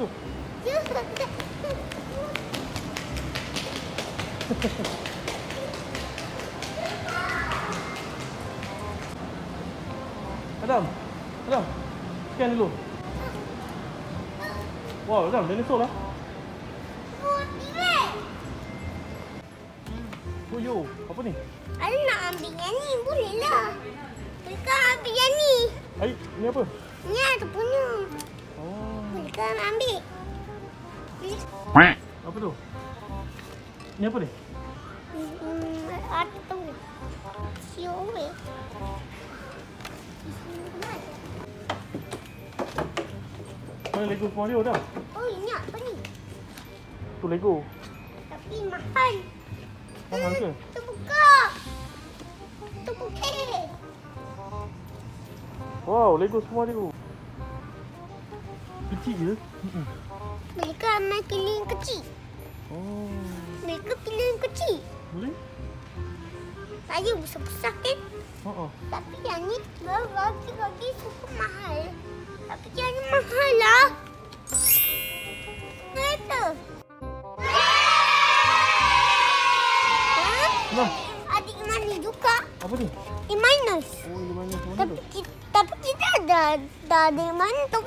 tu. Adam. Adam. Scan dulu. Wow, Adam, dinosaur lah. Oh yo, apa ni? Aku nak ambil yang ni, boleh lah. Bolehkah ambil yang ni? Air, ni apa? Ni ada punya. Oh. Bolehkah ambil? Apa tu? Ni apa ni? Ada tu. Siapa weh? Mana Lego Mario dah? Oh, ini apa ni? Tu Lego. Tapi mahal. Mahal ke? Terbuka. Terbuka. Wow, Lego semua Lego. Kecil je. Bolehkah main pilih yang kecil? Oh. Bolehkah pilih yang kecil? Boleh? Saya besar-besar kan? Tapi yang ni lagi super mahal. Tapi yang ni mahal lah. Kereta. Kenapa? Adik mana juga? Apa ni? Minus. Oh, di mana semua tu? Tapi kita dah ada mana tu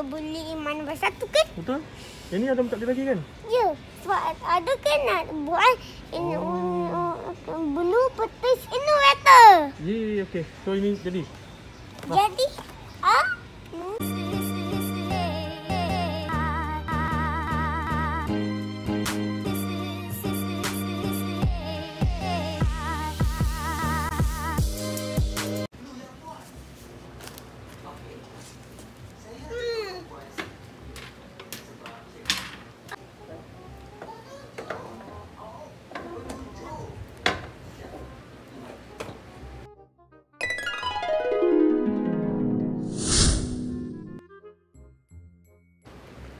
boleh mana bersatu kan? Betul? Yang ni Adam tak ada lagi kan? Ya. Sebab ada kan nak buat blue petis innovator. Ya, okey. So ini jadi. Jadi,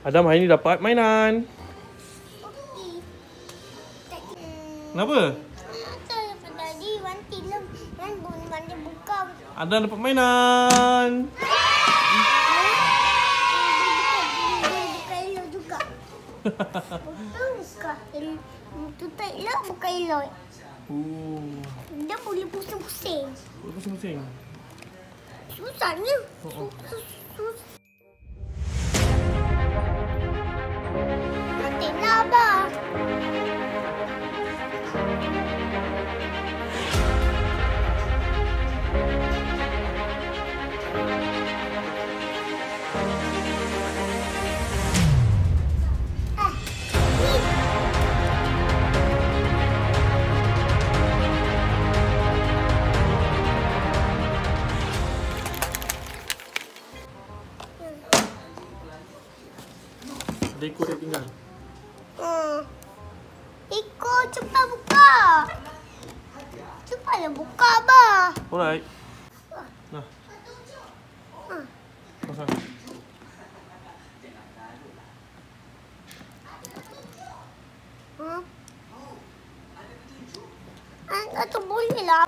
Adam hari ni dapat mainan. Kenapa? Tadi wanti lem kan mandi buka. Adam dapat mainan. Buka elok juga. Betul buka. Tutup elok buka elok. Dia boleh pusing-pusing. Boleh pusing-pusing. Susahnya. Telah abah. Deko dia tinggal. Iko, cepat buka. Cepatlah buka, abah. Alright. Nah. Pasang. Atau boleh lah.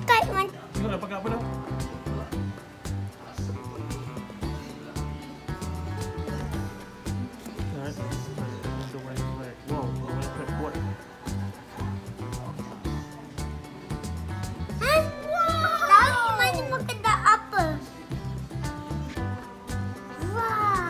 Kait man. Tengok dah pakai apa dah? Wow, kuat. Tahu mana makan dah apa? Wah.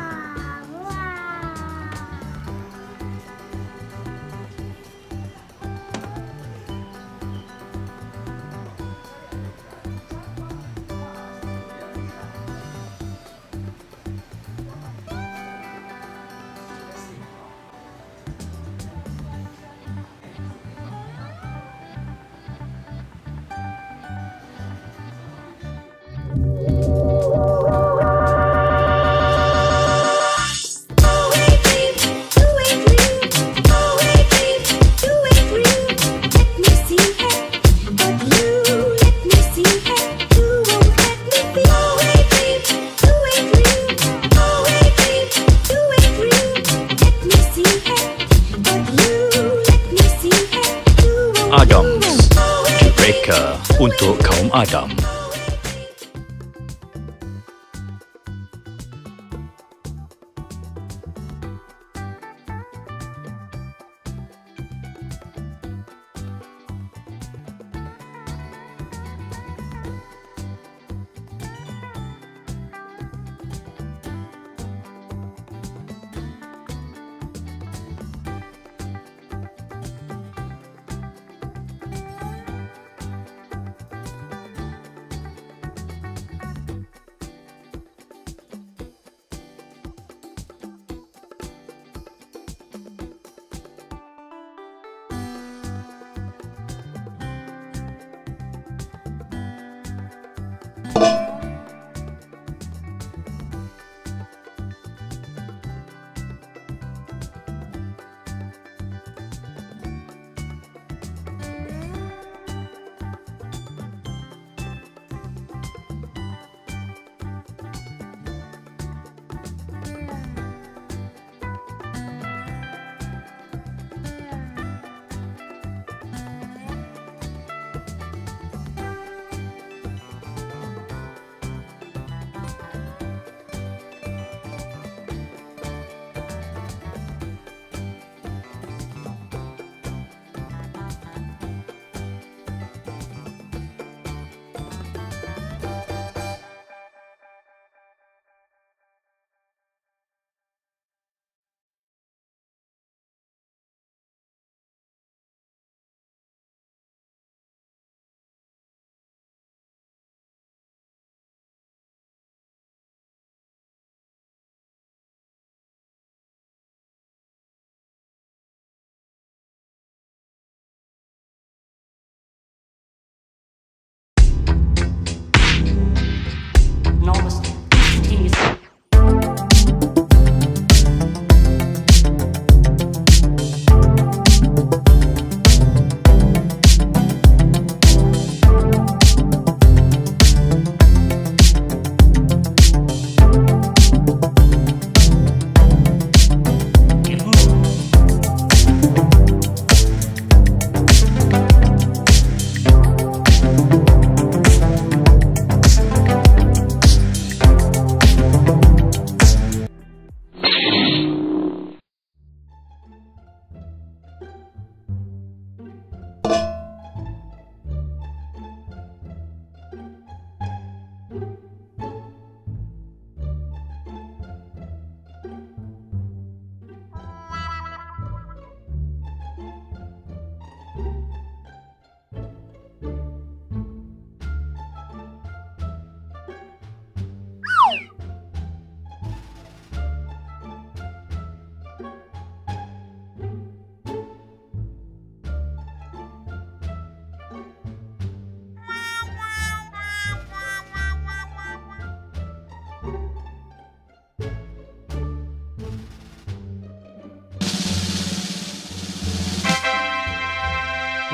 ADAMZ, direka untuk kaum Adam.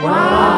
Wow!